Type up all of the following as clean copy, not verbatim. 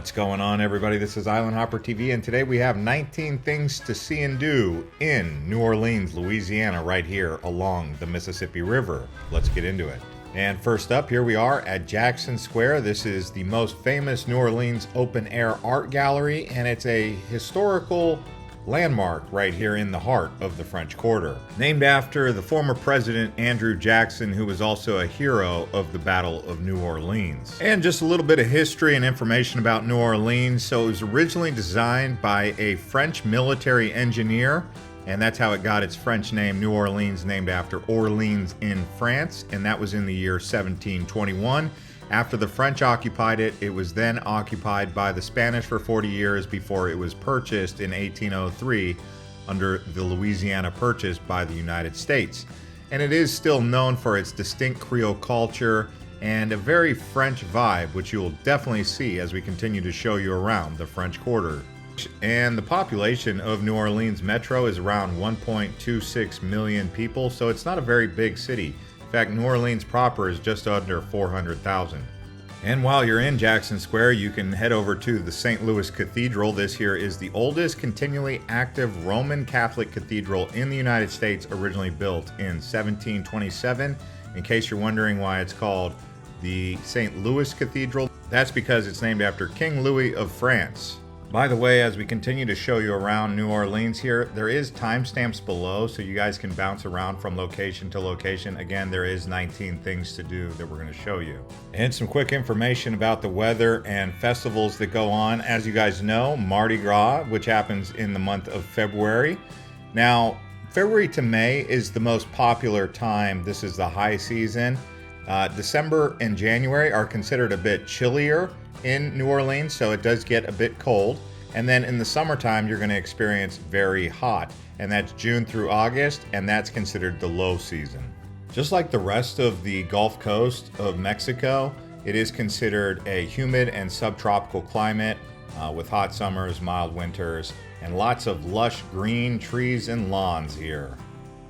What's going on, everybody? This is Island Hopper TV, and today we have 19 things to see and do in New Orleans, Louisiana, right here along the Mississippi River. Let's get into it. And first up, here we are at Jackson Square. This is the most famous New Orleans open-air art gallery, and it's a historical landmark right here in the heart of the French Quarter. Named after the former president Andrew Jackson, who was also a hero of the Battle of New Orleans. And just a little bit of history and information about New Orleans. So it was originally designed by a French military engineer, and that's how it got its French name, New Orleans, named after Orleans in France, and that was in the year 1721. After the French occupied it, it was then occupied by the Spanish for 40 years before it was purchased in 1803 under the Louisiana Purchase by the United States. And it is still known for its distinct Creole culture and a very French vibe, which you will definitely see as we continue to show you around the French Quarter. And the population of New Orleans Metro is around 1.26 million people, so it's not a very big city. In fact, New Orleans proper is just under 400,000. And while you're in Jackson Square, you can head over to the St. Louis Cathedral. This here is the oldest continually active Roman Catholic cathedral in the United States, originally built in 1727. In case you're wondering why it's called the St. Louis Cathedral, that's because it's named after King Louis of France. By the way, as we continue to show you around New Orleans here, there is timestamps below so you guys can bounce around from location to location. Again, there is 19 things to do that we're going to show you. And some quick information about the weather and festivals that go on. As you guys know, Mardi Gras, which happens in the month of February. Now, February to May is the most popular time. This is the high season. December and January are considered a bit chillier in New Orleans, so it does get a bit cold. And then in the summertime, you're going to experience very hot, and that's June through August, and that's considered the low season. Just like the rest of the Gulf Coast of Mexico, it is considered a humid and subtropical climate with hot summers, mild winters, and lots of lush green trees and lawns here.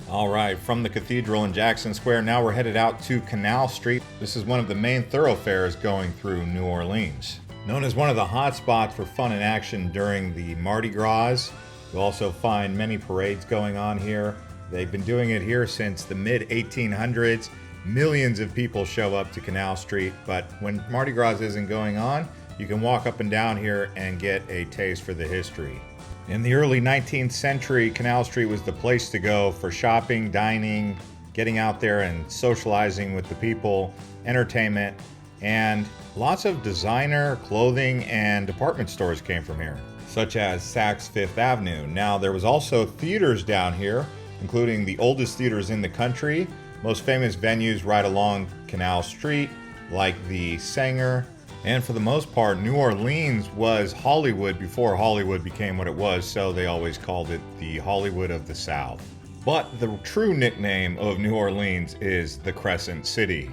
All right, from the cathedral in Jackson Square, now we're headed out to Canal Street. This is one of the main thoroughfares going through New Orleans. Known as one of the hot spots for fun and action during the Mardi Gras. You'll also find many parades going on here. They've been doing it here since the mid-1800s. Millions of people show up to Canal Street, but when Mardi Gras isn't going on, you can walk up and down here and get a taste for the history. In the early 19th century, Canal Street was the place to go for shopping, dining, getting out there and socializing with the people, entertainment, and lots of designer clothing and department stores came from here, such as Saks Fifth Avenue. Now, there was also theaters down here, including the oldest theaters in the country, most famous venues right along Canal Street, like the Sanger. And for the most part, New Orleans was Hollywood before Hollywood became what it was, so they always called it the Hollywood of the South. But the true nickname of New Orleans is the Crescent City,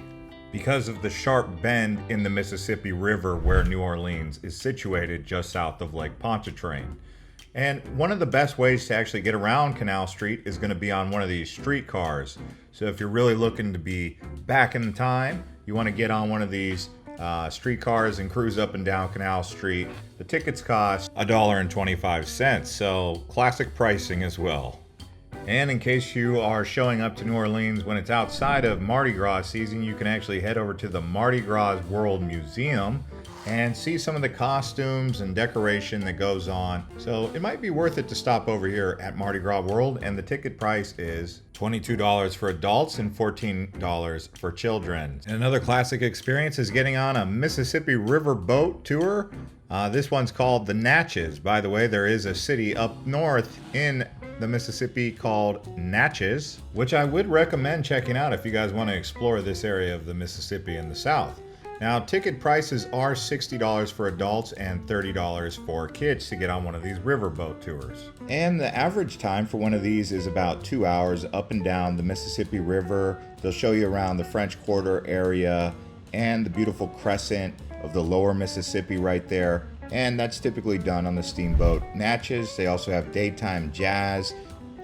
because of the sharp bend in the Mississippi River where New Orleans is situated just south of Lake Pontchartrain. And one of the best ways to actually get around Canal Street is going to be on one of these streetcars. So if you're really looking to be back in time, you want to get on one of these streetcars and cruise up and down Canal Street. The tickets cost $1.25, so classic pricing as well. And in case you are showing up to New Orleans when it's outside of Mardi Gras season, you can actually head over to the Mardi Gras World Museum and see some of the costumes and decoration that goes on. So it might be worth it to stop over here at Mardi Gras World, and the ticket price is $22 for adults and $14 for children. And another classic experience is getting on a Mississippi River boat tour. This one's called the Natchez. By the way, there is a city up north in the Mississippi called Natchez, which I would recommend checking out if you guys want to explore this area of the Mississippi in the South. Now, ticket prices are $60 for adults and $30 for kids to get on one of these riverboat tours. And the average time for one of these is about 2 hours up and down the Mississippi River. They'll show you around the French Quarter area and the beautiful crescent of the lower Mississippi right there. And that's typically done on the steamboat Natchez. They also have daytime jazz.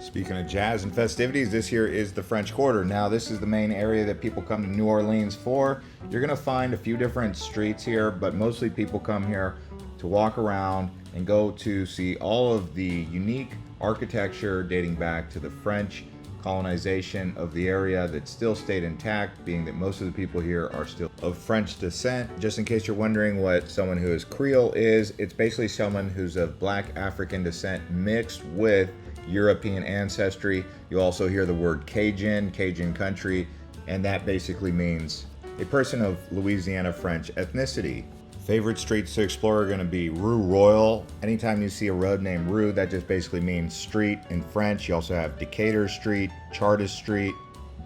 Speaking of jazz and festivities, this here is the French Quarter. Now, this is the main area that people come to New Orleans for. You're gonna find a few different streets here, but mostly people come here to walk around and go to see all of the unique architecture dating back to the French colonization of the area that still stayed intact, being that most of the people here are still of French descent. Just in case you're wondering what someone who is Creole is, it's basically someone who's of Black African descent mixed with European ancestry. You also hear the word Cajun, Cajun country, and that basically means a person of Louisiana French ethnicity. Favorite streets to explore are going to be Rue Royal. Anytime you see a road named Rue, that just basically means street in French. You also have Decatur Street, Chartres Street,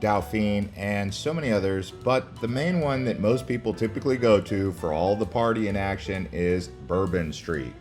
Dauphine, and so many others. But the main one that most people typically go to for all the party in action is Bourbon Street.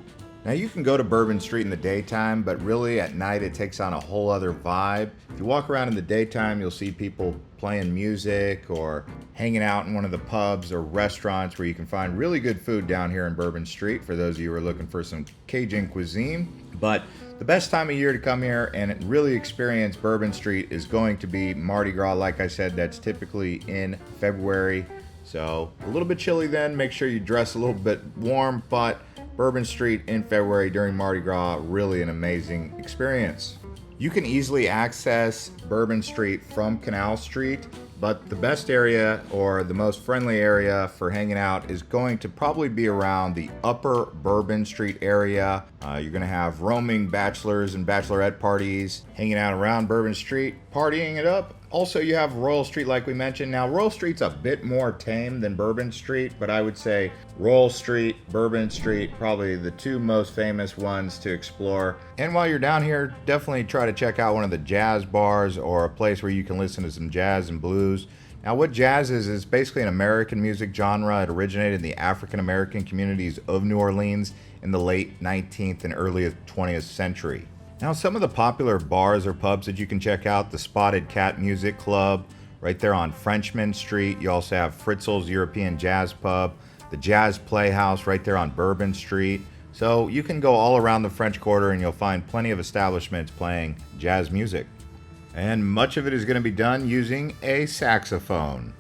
Now you can go to Bourbon Street in the daytime, but really at night it takes on a whole other vibe. If you walk around in the daytime, you'll see people playing music or hanging out in one of the pubs or restaurants where you can find really good food down here in Bourbon Street for those of you who are looking for some Cajun cuisine. But the best time of year to come here and really experience Bourbon Street is going to be Mardi Gras. Like I said, that's typically in February. So a little bit chilly then. Make sure you dress a little bit warm, but Bourbon Street in February during Mardi Gras, really an amazing experience. You can easily access Bourbon Street from Canal Street, but the best area or the most friendly area for hanging out is going to probably be around the upper Bourbon Street area. You're going to have roaming bachelors and bachelorette parties hanging out around Bourbon Street, partying it up. Also, you have Royal Street, like we mentioned. Now, Royal Street's a bit more tame than Bourbon Street, but I would say Royal Street, Bourbon Street, probably the two most famous ones to explore. And while you're down here, definitely try to check out one of the jazz bars or a place where you can listen to some jazz and blues. Now, what jazz is basically an American music genre. It originated in the African American communities of New Orleans in the late 19th and early 20th century. Now, some of the popular bars or pubs that you can check out, the Spotted Cat Music Club, right there on Frenchman Street. You also have Fritzl's European Jazz Pub, the Jazz Playhouse right there on Bourbon Street. So you can go all around the French Quarter and you'll find plenty of establishments playing jazz music. And much of it is going to be done using a saxophone.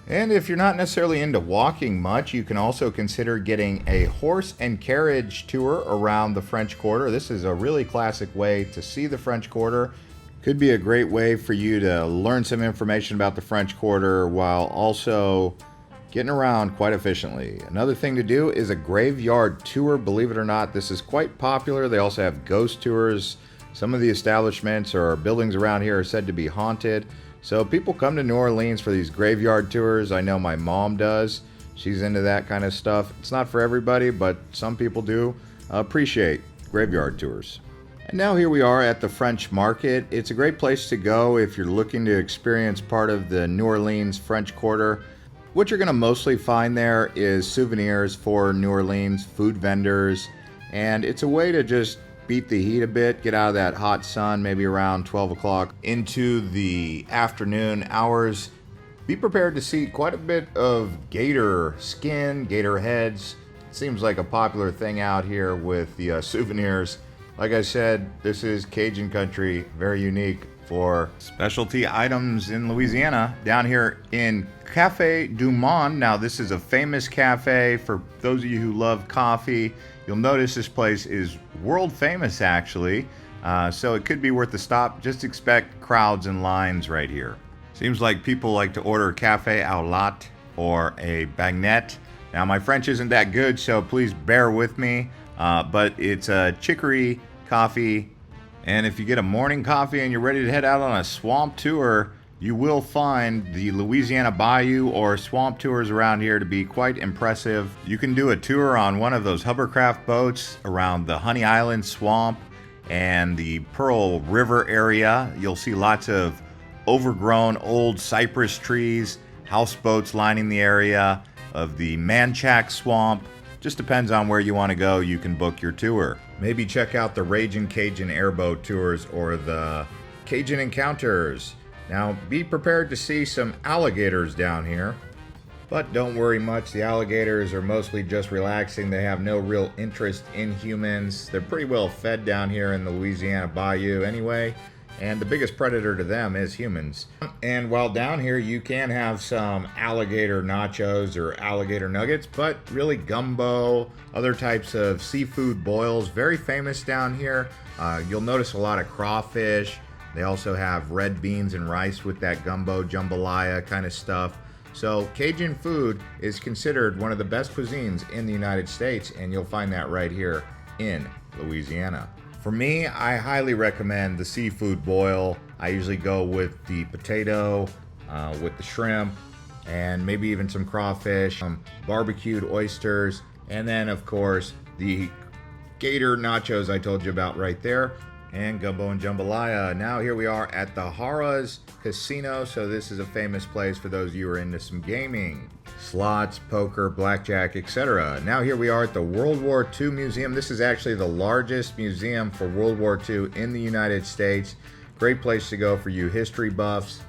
And if you're not necessarily into walking much, you can also consider getting a horse and carriage tour around the French Quarter. This is a really classic way to see the French Quarter. Could be a great way for you to learn some information about the French Quarter while also getting around quite efficiently. Another thing to do is a graveyard tour. Believe it or not, this is quite popular. They also have ghost tours. Some of the establishments or buildings around here are said to be haunted. So people come to New Orleans for these graveyard tours. I know my mom does. She's into that kind of stuff. It's not for everybody, but some people do appreciate graveyard tours. And now here we are at the French Market. It's a great place to go if you're looking to experience part of the New Orleans French Quarter. What you're going to mostly find there is souvenirs for New Orleans, food vendors, and it's a way to just beat the heat a bit, get out of that hot sun, maybe around 12 o'clock into the afternoon hours. Be prepared to see quite a bit of gator skin, gator heads. It seems like a popular thing out here with the souvenirs. Like I said, this is Cajun country, very unique for specialty items in Louisiana. Down here in Café du Monde. Now, this is a famous cafe for those of you who love coffee. You'll notice this place is world famous, actually, so it could be worth a stop. Just expect crowds and lines right here. Seems like people like to order café au latte or a baguette. Now, my French isn't that good, so please bear with me, but it's a chicory coffee, and if you get a morning coffee and you're ready to head out on a swamp tour, you will find the Louisiana Bayou or swamp tours around here to be quite impressive. You can do a tour on one of those hovercraft boats around the Honey Island Swamp and the Pearl River area. You'll see lots of overgrown old cypress trees, houseboats lining the area of the Manchac Swamp. Just depends on where you want to go. You can book your tour. Maybe check out the Ragin' Cajun airboat tours or the Cajun Encounters. Now, be prepared to see some alligators down here, but don't worry much. The alligators are mostly just relaxing. They have no real interest in humans. They're pretty well fed down here in the Louisiana Bayou anyway. and the biggest predator to them is humans. And while down here, you can have some alligator nachos or alligator nuggets, but really gumbo, other types of seafood boils, very famous down here. You'll notice a lot of crawfish. They also have red beans and rice with that gumbo, jambalaya kind of stuff. So Cajun food is considered one of the best cuisines in the United States, and you'll find that right here in Louisiana. For me, I highly recommend the seafood boil. I usually go with the potato, with the shrimp, and maybe even some crawfish, barbecued oysters, and then of course the gator nachos I told you about right there, and gumbo and jambalaya. Now here we are at the Harrahs Casino. So this is a famous place for those of you who are into some gaming, slots, poker, blackjack, etc. Now here we are at the World War II Museum. This is actually the largest museum for World War II in the United States. Great place to go for you history buffs.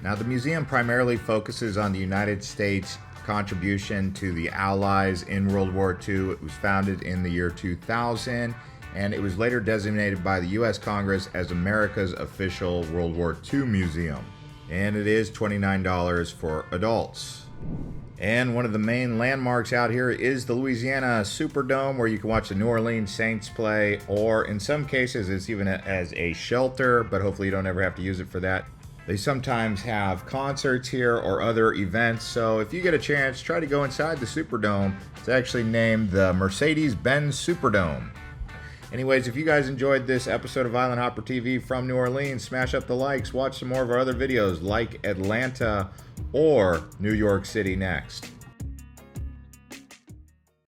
Now the museum primarily focuses on the United States contribution to the Allies in World War II. It was founded in the year 2000. And it was later designated by the U.S. Congress as America's official World War II museum. And it is $29 for adults. And one of the main landmarks out here is the Louisiana Superdome, where you can watch the New Orleans Saints play, or in some cases it's even as a shelter, but hopefully you don't ever have to use it for that. They sometimes have concerts here or other events, so if you get a chance, try to go inside the Superdome. It's actually named the Mercedes-Benz Superdome. Anyways, if you guys enjoyed this episode of Island Hopper TV from New Orleans, smash up the likes, watch some more of our other videos like Atlanta or New York City next.